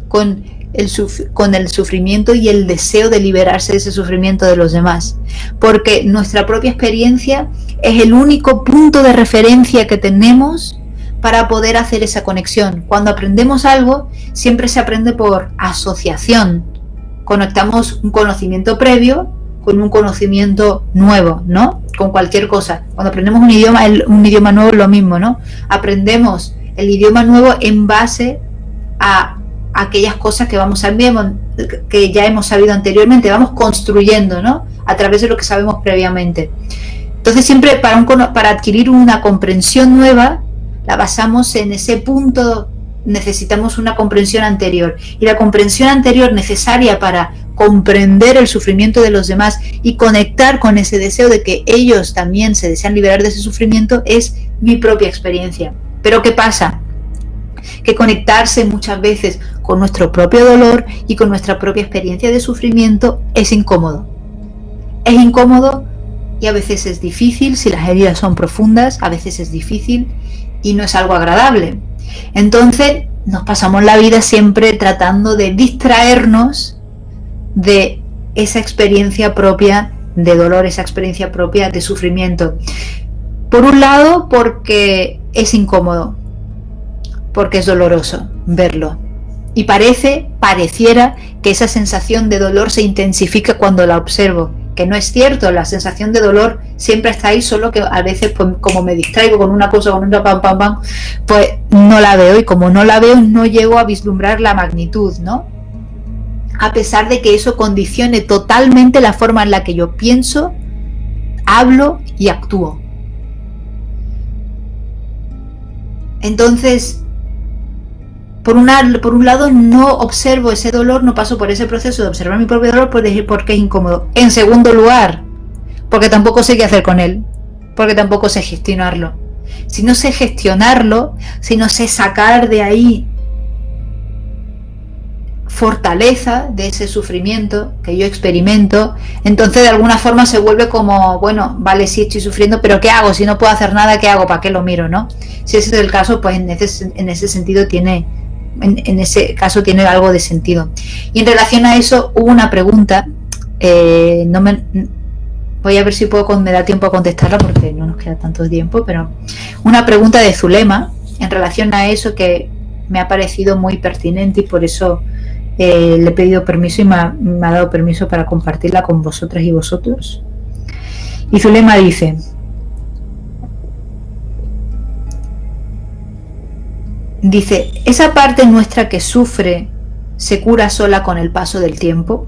con el sufrimiento y el deseo de liberarse de ese sufrimiento de los demás, porque nuestra propia experiencia es el único punto de referencia que tenemos para poder hacer esa conexión. Cuando aprendemos algo, siempre se aprende por asociación. Conectamos un conocimiento previo con un conocimiento nuevo, ¿no? Con cualquier cosa. Cuando aprendemos un idioma nuevo es lo mismo, ¿no? Aprendemos el idioma nuevo en base a aquellas cosas que que ya hemos sabido anteriormente, vamos construyendo, ¿no? A través de lo que sabemos previamente. Entonces siempre para adquirir una comprensión nueva, la basamos en ese punto, necesitamos una comprensión anterior. Y la comprensión anterior necesaria para comprender el sufrimiento de los demás y conectar con ese deseo de que ellos también se desean liberar de ese sufrimiento es mi propia experiencia. Pero ¿qué pasa? Que conectarse muchas veces con nuestro propio dolor y con nuestra propia experiencia de sufrimiento es incómodo. Es incómodo y a veces es difícil, si las heridas son profundas, a veces es difícil y no es algo agradable. Entonces nos pasamos la vida siempre tratando de distraernos de esa experiencia propia de dolor, esa experiencia propia de sufrimiento. Por un lado, porque es incómodo, porque es doloroso verlo. Y pareciera que esa sensación de dolor se intensifica cuando la observo, que no es cierto. La sensación de dolor siempre está ahí, solo que a veces, pues, como me distraigo con una cosa, con una pam, pues no la veo, y como no la veo, no llego a vislumbrar la magnitud, ¿no? A pesar de que eso condicione totalmente la forma en la que yo pienso, hablo y actúo. Entonces, por un lado, no observo ese dolor, no paso por ese proceso de observar mi propio dolor porque es incómodo. En segundo lugar, porque tampoco sé qué hacer con él, porque tampoco sé gestionarlo. Si no sé gestionarlo, si no sé sacar de ahí fortaleza de ese sufrimiento que yo experimento, entonces de alguna forma se vuelve como, bueno, vale, sí estoy sufriendo, pero ¿qué hago? Si no puedo hacer nada, ¿qué hago? ¿Para qué lo miro, no? Si ese es el caso, pues en ese sentido en ese caso tiene algo de sentido. Y en relación a eso hubo una pregunta, voy a ver si me da tiempo a contestarla porque no nos queda tanto tiempo, pero una pregunta de Zulema en relación a eso que me ha parecido muy pertinente, y por eso le he pedido permiso y me ha dado permiso para compartirla con vosotras y vosotros. Y Zulema dice: ¿esa parte nuestra que sufre se cura sola con el paso del tiempo?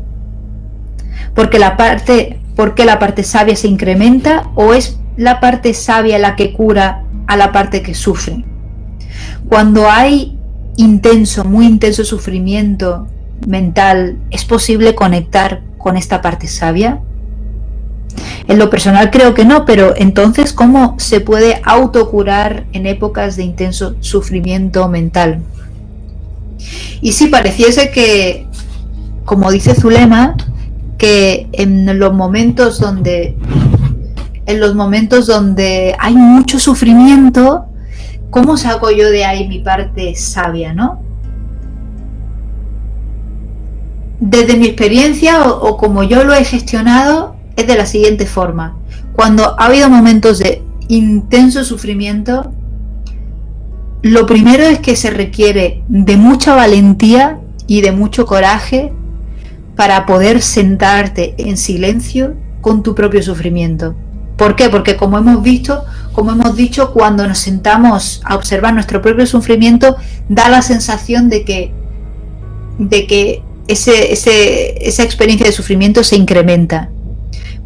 ¿Porque la parte sabia se incrementa, o es la parte sabia la que cura a la parte que sufre? Cuando hay muy intenso sufrimiento mental, ¿es posible conectar con esta parte sabia? En lo personal creo que no, pero entonces, ¿cómo se puede autocurar en épocas de intenso sufrimiento mental? Y si pareciese que, como dice Zulema, que en los momentos donde hay mucho sufrimiento, ¿cómo saco yo de ahí mi parte sabia, no? Desde mi experiencia o como yo lo he gestionado, es de la siguiente forma. Cuando ha habido momentos de intenso sufrimiento, lo primero es que se requiere de mucha valentía y de mucho coraje para poder sentarte en silencio con tu propio sufrimiento. ¿Por qué? Porque como hemos dicho, cuando nos sentamos a observar nuestro propio sufrimiento, da la sensación de que esa experiencia de sufrimiento se incrementa.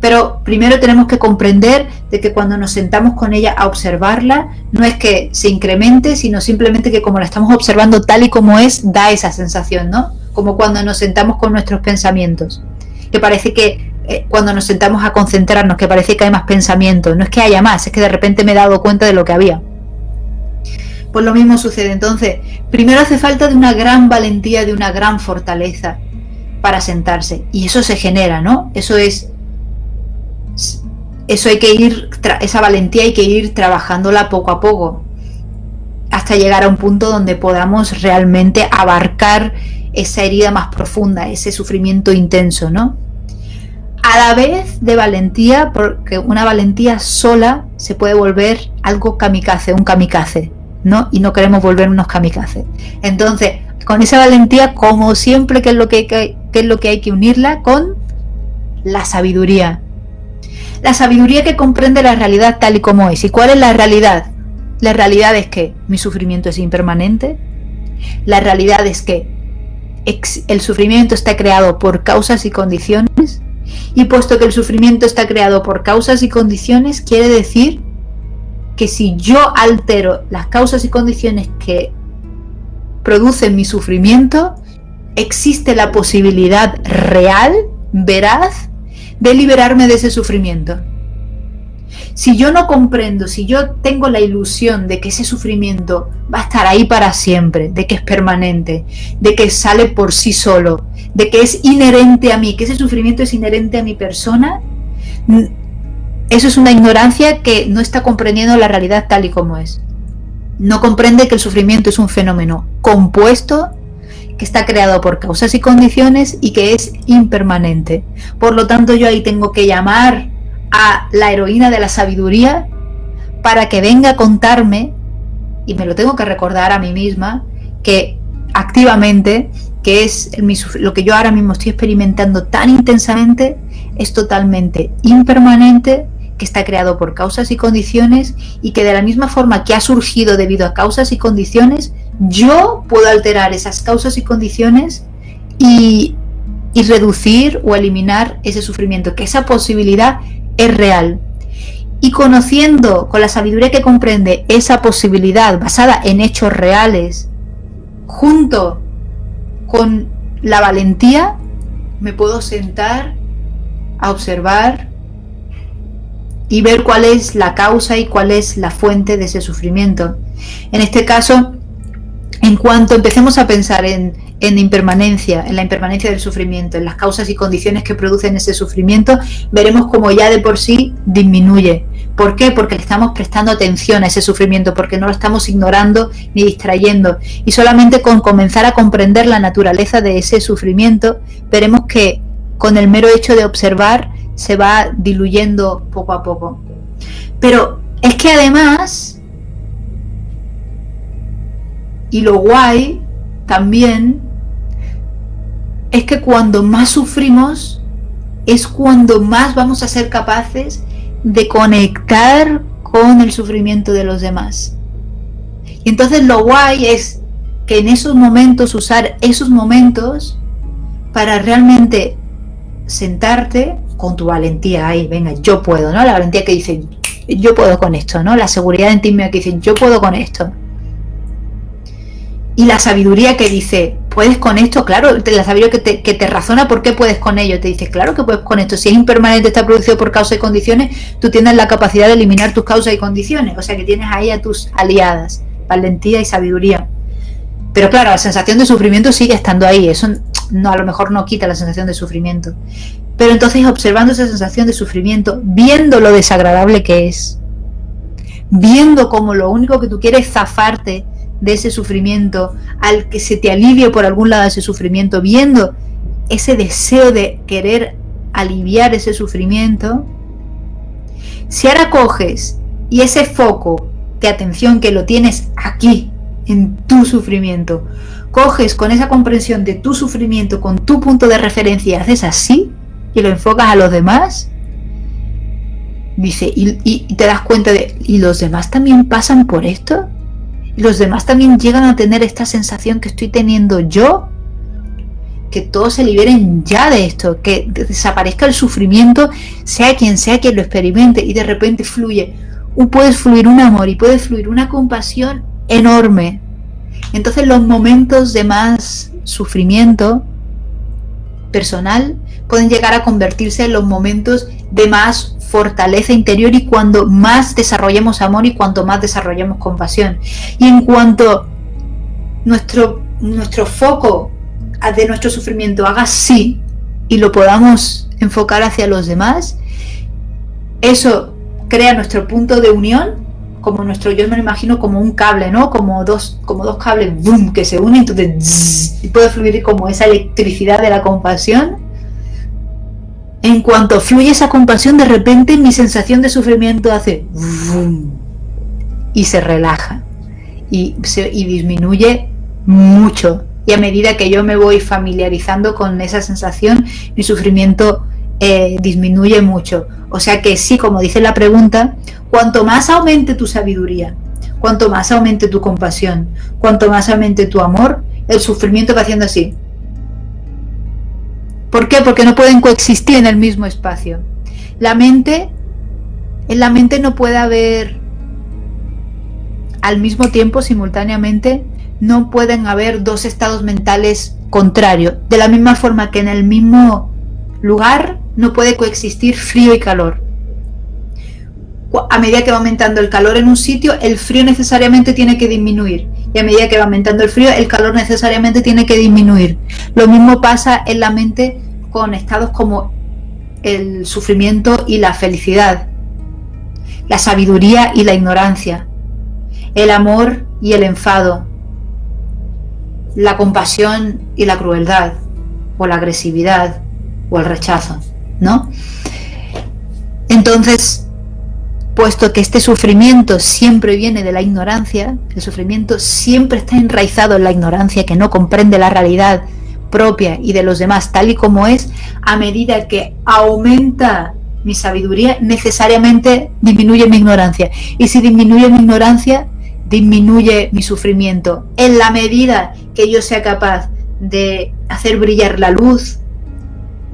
Pero primero tenemos que comprender de que cuando nos sentamos con ella a observarla, no es que se incremente, sino simplemente que como la estamos observando tal y como es, da esa sensación, ¿no? Como cuando nos sentamos con nuestros pensamientos, que parece que cuando nos sentamos a concentrarnos, que parece que hay más pensamientos, no es que haya más, es que de repente me he dado cuenta de lo que había. Pues lo mismo sucede. Entonces, primero hace falta de una gran valentía, de una gran fortaleza para sentarse, y eso se genera, ¿no? Eso hay que ir, esa valentía hay que ir trabajándola poco a poco, hasta llegar a un punto donde podamos realmente abarcar esa herida más profunda, ese sufrimiento intenso, ¿no? A la vez de valentía, porque una valentía sola se puede volver algo kamikaze, un kamikaze, ¿no? Y no queremos volver unos kamikaze. Entonces, con esa valentía, como siempre, ¿qué es lo que hay que unirla? Con la sabiduría. La sabiduría que comprende la realidad tal y como es. ¿Y cuál es la realidad? La realidad es que mi sufrimiento es impermanente. La realidad es que el sufrimiento está creado por causas y condiciones. Y puesto que el sufrimiento está creado por causas y condiciones, quiere decir que si yo altero las causas y condiciones que producen mi sufrimiento, existe la posibilidad real, veraz, de liberarme de ese sufrimiento. Si yo no comprendo, si yo tengo la ilusión de que ese sufrimiento va a estar ahí para siempre, de que es permanente, de que sale por sí solo, de que es inherente a mí, que ese sufrimiento es inherente a mi persona, eso es una ignorancia que no está comprendiendo la realidad tal y como es. No comprende que el sufrimiento es un fenómeno compuesto, que está creado por causas y condiciones y que es impermanente. Por lo tanto, yo ahí tengo que llamar a la heroína de la sabiduría para que venga a contarme, y me lo tengo que recordar a mí misma, que activamente, que es lo que yo ahora mismo estoy experimentando tan intensamente, es totalmente impermanente, que está creado por causas y condiciones, y que de la misma forma que ha surgido debido a causas y condiciones, yo puedo alterar esas causas y condiciones y reducir o eliminar ese sufrimiento, que esa posibilidad es real. Y conociendo con la sabiduría que comprende esa posibilidad basada en hechos reales, junto con la valentía, me puedo sentar a observar y ver cuál es la causa y cuál es la fuente de ese sufrimiento. En este caso, en cuanto empecemos a pensar en impermanencia, en la impermanencia del sufrimiento, en las causas y condiciones que producen ese sufrimiento, veremos cómo ya de por sí disminuye. ¿Por qué? Porque le estamos prestando atención a ese sufrimiento, porque no lo estamos ignorando ni distrayendo. Y solamente con comenzar a comprender la naturaleza de ese sufrimiento, veremos que con el mero hecho de observar se va diluyendo poco a poco. Pero es que además, y lo guay también, es que cuando más sufrimos es cuando más vamos a ser capaces de conectar con el sufrimiento de los demás. Y entonces lo guay es que en esos momentos, usar esos momentos para realmente sentarte con tu valentía ahí, venga, yo puedo, ¿no? La valentía que dice, yo puedo con esto, ¿no? La seguridad en ti misma que dice, yo puedo con esto. Y la sabiduría que dice, ¿puedes con esto? Claro, la sabiduría que te razona por qué puedes con ello. Te dice, claro que puedes con esto. Si es impermanente, está producido por causas y condiciones, tú tienes la capacidad de eliminar tus causas y condiciones. O sea que tienes ahí a tus aliadas, valentía y sabiduría. Pero claro, la sensación de sufrimiento sigue estando ahí. Eso no, a lo mejor no quita la sensación de sufrimiento. Pero entonces, observando esa sensación de sufrimiento, viendo lo desagradable que es, viendo como lo único que tú quieres es zafarte de ese sufrimiento, al que se te alivie por algún lado ese sufrimiento, viendo ese deseo de querer aliviar ese sufrimiento, si ahora coges y ese foco de atención que lo tienes aquí, en tu sufrimiento, coges con esa comprensión de tu sufrimiento, con tu punto de referencia, haces así y lo enfocas a los demás, dice, y te das cuenta de, ¿y los demás también pasan por esto? ¿Los demás también llegan a tener esta sensación que estoy teniendo yo? Que todos se liberen ya de esto, que desaparezca el sufrimiento, sea quien lo experimente, y de repente puede fluir un amor y puede fluir una compasión enorme. Entonces los momentos de más sufrimiento personal pueden llegar a convertirse en los momentos de más fortaleza interior, y cuando más desarrollemos amor y cuanto más desarrollemos compasión, y en cuanto nuestro foco de nuestro sufrimiento haga así y lo podamos enfocar hacia los demás, eso crea nuestro punto de unión, como yo me lo imagino como un cable, ¿no? Como dos cables, boom, que se unen, entonces zzz, y puede fluir como esa electricidad de la compasión. En cuanto fluye esa compasión, de repente mi sensación de sufrimiento hace boom, y se relaja y disminuye mucho. Y a medida que yo me voy familiarizando con esa sensación, mi sufrimiento disminuye mucho. O sea que sí, como dice la pregunta, cuanto más aumente tu sabiduría, cuanto más aumente tu compasión, cuanto más aumente tu amor, el sufrimiento va haciendo así. ¿Por qué? Porque no pueden coexistir en el mismo espacio. En la mente no puede haber al mismo tiempo, simultáneamente, no pueden haber dos estados mentales contrarios. De la misma forma que en el mismo lugar no puede coexistir frío y calor. A medida que va aumentando el calor en un sitio, el frío necesariamente tiene que disminuir. Y a medida que va aumentando el frío, el calor necesariamente tiene que disminuir. Lo mismo pasa en la mente con estados como el sufrimiento y la felicidad, la sabiduría y la ignorancia, el amor y el enfado, la compasión y la crueldad, o la agresividad, o el rechazo, ¿no? Entonces, puesto que este sufrimiento siempre viene de la ignorancia, el sufrimiento siempre está enraizado en la ignorancia, que no comprende la realidad propia y de los demás tal y como es, a medida que aumenta mi sabiduría, necesariamente disminuye mi ignorancia. Y si disminuye mi ignorancia, disminuye mi sufrimiento. En la medida que yo sea capaz de hacer brillar la luz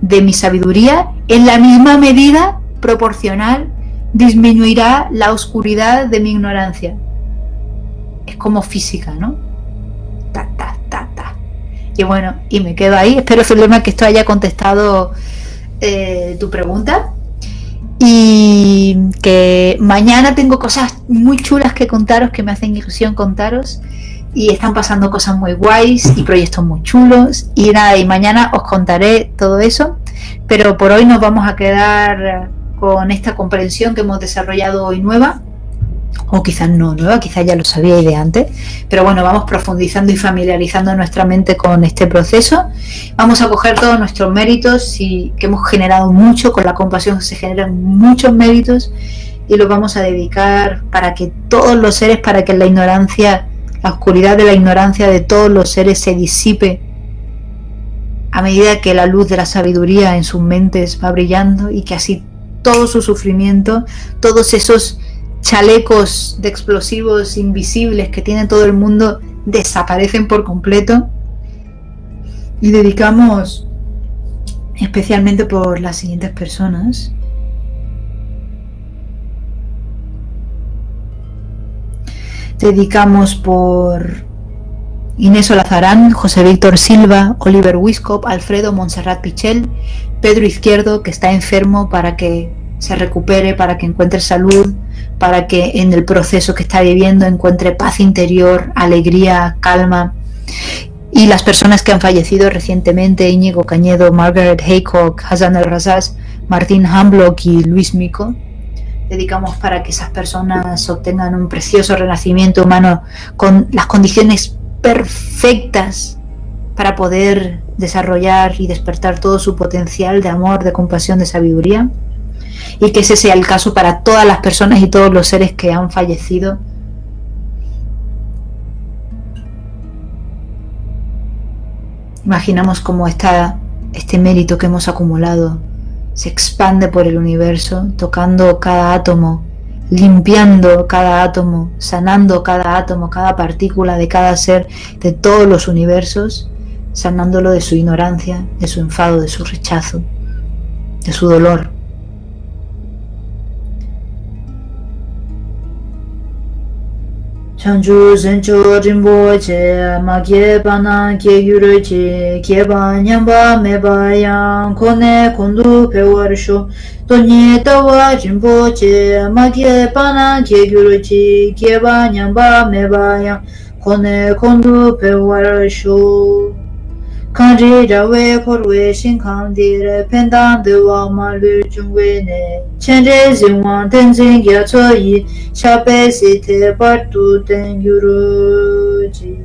de mi sabiduría, en la misma medida proporcional disminuirá la oscuridad de mi ignorancia. Es como física, ¿no? Ta, ta, ta, ta. Y bueno, y me quedo ahí. Espero, Zulema, que esto haya contestado tu pregunta. Y que mañana tengo cosas muy chulas que contaros, que me hacen ilusión contaros. Y están pasando cosas muy guays y proyectos muy chulos. Y nada, y mañana os contaré todo eso. Pero por hoy nos vamos a quedar con esta comprensión que hemos desarrollado hoy nueva. O quizás no nueva, quizás ya lo sabíais de antes, pero bueno, vamos profundizando y familiarizando nuestra mente con este proceso. Vamos a coger todos nuestros méritos que hemos generado mucho, con la compasión se generan muchos méritos, y los vamos a dedicar para que todos los seres, para que la ignorancia, la oscuridad de la ignorancia de todos los seres se disipe a medida que la luz de la sabiduría en sus mentes va brillando, y que así todo su sufrimiento, todos esos chalecos de explosivos invisibles que tiene todo el mundo, desaparecen por completo. Y dedicamos especialmente por las siguientes personas. Dedicamos por Inés Olazarán, José Víctor Silva, Oliver Wiscop, Alfredo Montserrat Pichel, Pedro Izquierdo, que está enfermo, para que se recupere, para que encuentre salud, para que en el proceso que está viviendo encuentre paz interior, alegría, calma. Y las personas que han fallecido recientemente: Íñigo Cañedo, Margaret Haycock, Hassan El Razaz, Martín Hamblock y Luis Mico. Dedicamos para que esas personas obtengan un precioso renacimiento humano con las condiciones perfectas para poder desarrollar y despertar todo su potencial de amor, de compasión, de sabiduría, y que ese sea el caso para todas las personas y todos los seres que han fallecido. Imaginamos cómo este mérito que hemos acumulado se expande por el universo, tocando cada átomo, limpiando cada átomo, sanando cada átomo, cada partícula de cada ser de todos los universos, sanándolo de su ignorancia, de su enfado, de su rechazo, de su dolor. Chanchu sencho rinpoche ma kyeba na kyegyurochi kyeba nyamba meba yang kone kondu pewarisho tonye tawa rinpoche ma kyeba na kyegyurochi kyeba nyamba meba yang kone kondu pewarisho kanji rawe korwe shinkandire pendang dewa malu jungwe ne chenre zingwang tenzin gya choyi shape site partu ten yuroji.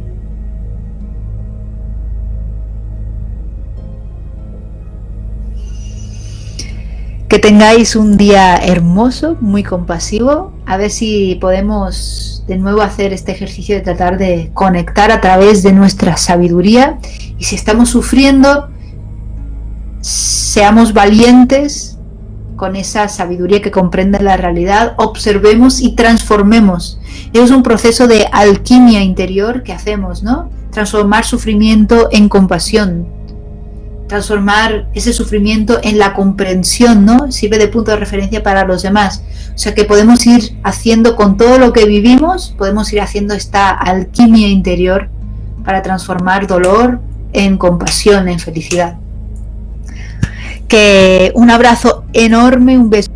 Que tengáis un día hermoso, muy compasivo. A ver si podemos de nuevo hacer este ejercicio de tratar de conectar a través de nuestra sabiduría. Y si estamos sufriendo, seamos valientes con esa sabiduría que comprende la realidad, observemos y transformemos. Es un proceso de alquimia interior que hacemos, ¿no? Transformar sufrimiento en compasión, transformar ese sufrimiento en la comprensión, ¿no? Sirve de punto de referencia para los demás. O sea que podemos ir haciendo con todo lo que vivimos, podemos ir haciendo esta alquimia interior para transformar dolor en compasión, en felicidad. Que un abrazo enorme, un beso